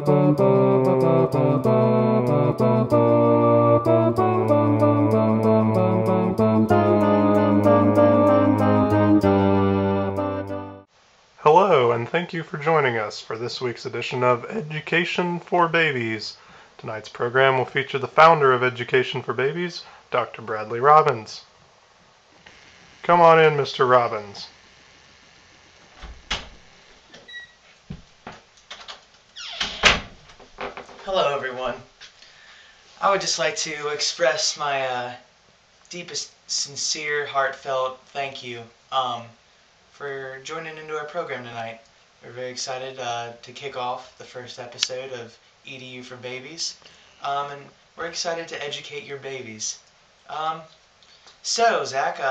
Hello, and thank you for joining us for this week's edition of Education for Babies. Tonight's program will feature the founder of Education for Babies, Dr. Bradley Robbins. Come on in, Mr. Robbins. Hello, everyone. I would just like to express my deepest, sincere, heartfelt thank you for joining into our program tonight. We're very excited to kick off the first episode of EDU for Babies, and we're excited to educate your babies. So, Zach,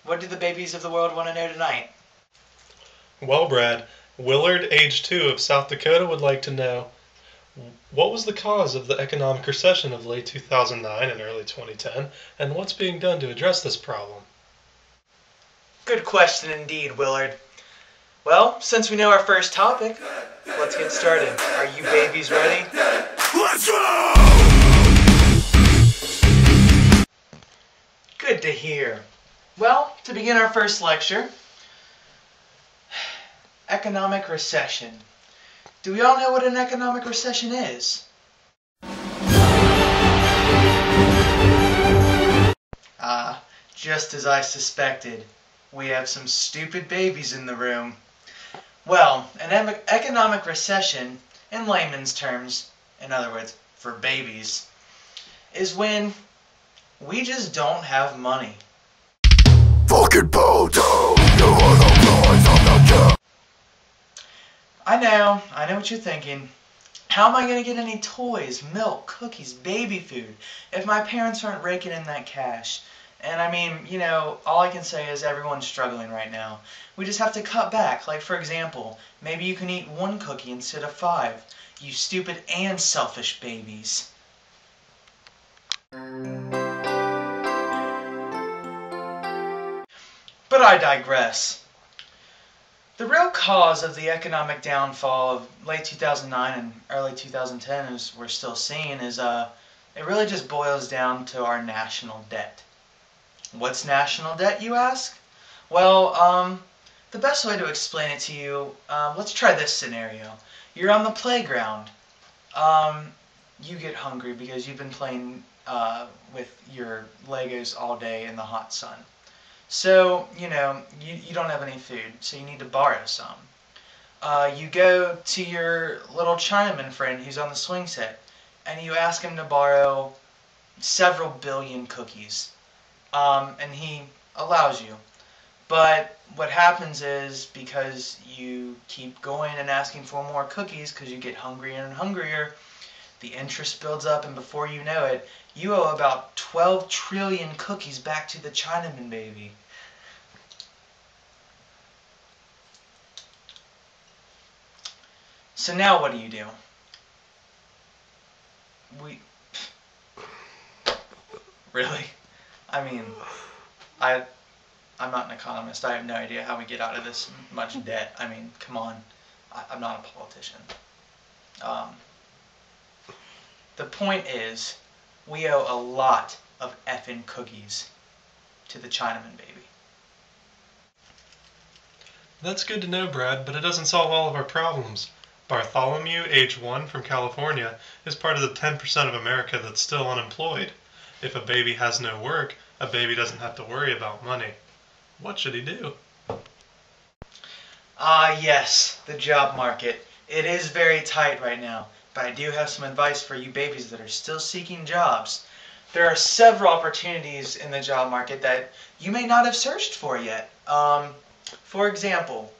what do the babies of the world want to know tonight? Well, Brad, Willard, age 2 of South Dakota, would like to know, what was the cause of the economic recession of late 2009 and early 2010, and what's being done to address this problem? Good question indeed, Willard. Well, since we know our first topic, let's get started. Are you babies ready? Let's go! Good to hear. Well, to begin our first lecture, economic recession. Do we all know what an economic recession is? Just as I suspected. We have some stupid babies in the room. Well, an economic recession, in layman's terms, in other words, for babies, is when we just don't have money. Fucking Poto, you are the boys of the job. I know what you're thinking. How am I going to get any toys, milk, cookies, baby food if my parents aren't raking in that cash? And I mean, you know, all I can say is everyone's struggling right now. We just have to cut back. Like, for example, maybe you can eat 1 cookie instead of 5. You stupid and selfish babies. But I digress. The real cause of the economic downfall of late 2009 and early 2010, as we're still seeing, is it really just boils down to our national debt. What's national debt, you ask? Well, the best way to explain it to you, let's try this scenario. You're on the playground. You get hungry because you've been playing with your Legos all day in the hot sun. So, you know, you don't have any food, so you need to borrow some. You go to your little Chinaman friend who's on the swing set, and you ask him to borrow several billion cookies. And he allows you. But what happens is, because you keep going and asking for more cookies because you get hungrier and hungrier, the interest builds up, and before you know it, you owe about 12 trillion cookies back to the Chinaman baby. So now what do? Really? I mean, I'm not an economist. I have no idea how we get out of this much debt. I mean, come on. I'm not a politician. The point is, we owe a lot of effing cookies to the Chinaman baby. That's good to know, Brad, but it doesn't solve all of our problems. Bartholomew, age 1 from California, is part of the 10% of America that's still unemployed. If a baby has no work, a baby doesn't have to worry about money. What should he do? Yes, the job market. It is very tight right now, but I do have some advice for you babies that are still seeking jobs. There are several opportunities in the job market that you may not have searched for yet. For example,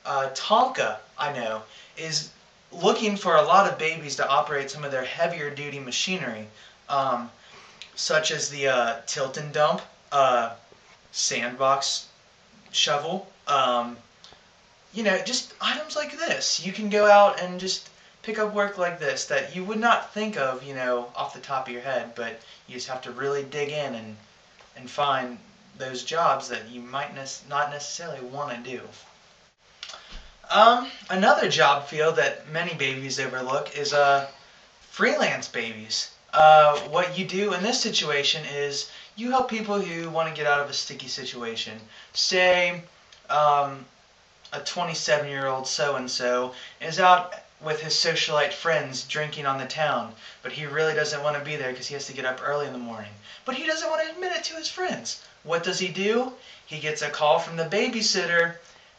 Tonka, I know, is looking for a lot of babies to operate some of their heavier duty machinery, such as the tilt and dump, sandbox shovel, you know, just items like this. You can go out and just pick up work like this that you would not think of, you know, off the top of your head, but you just have to really dig in and find those jobs that you might not necessarily want to do. Another job field that many babies overlook is freelance babies. What you do in this situation is you help people who want to get out of a sticky situation. Say a 27-year-old so-and-so is out with his socialite friends drinking on the town, but he really doesn't want to be there because he has to get up early in the morning. But he doesn't want to admit it to his friends. What does he do? He gets a call from the babysitter.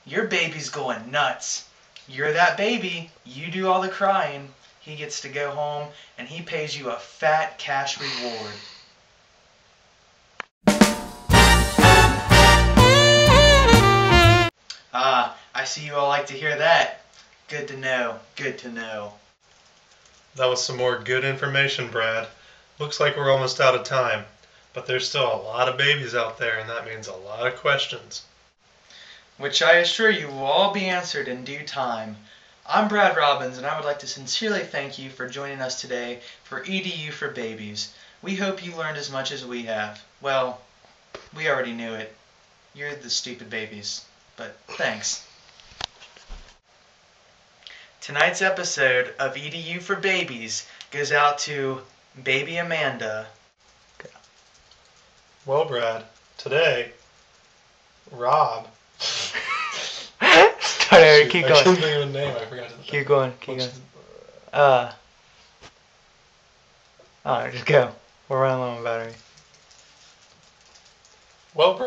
Your baby's going nuts. You're that baby. You do all the crying. He gets to go home and he pays you a fat cash reward. I see you all like to hear that. Good to know. Good to know. That was some more good information, Brad. Looks like we're almost out of time, but there's still a lot of babies out there, and that means a lot of questions. Which I assure you will all be answered in due time. I'm Brad Robbins, and I would like to sincerely thank you for joining us today for EDU for Babies. We hope you learned as much as we have. Well, we already knew it. You're the stupid babies, but thanks. Tonight's episode of EDU for Babies goes out to Baby Amanda. Well, Brad, today, Rob... Sorry, keep going. I couldn't think of a name. I forgot to think. Keep going. Just go. We're running low on battery. Well, Brad.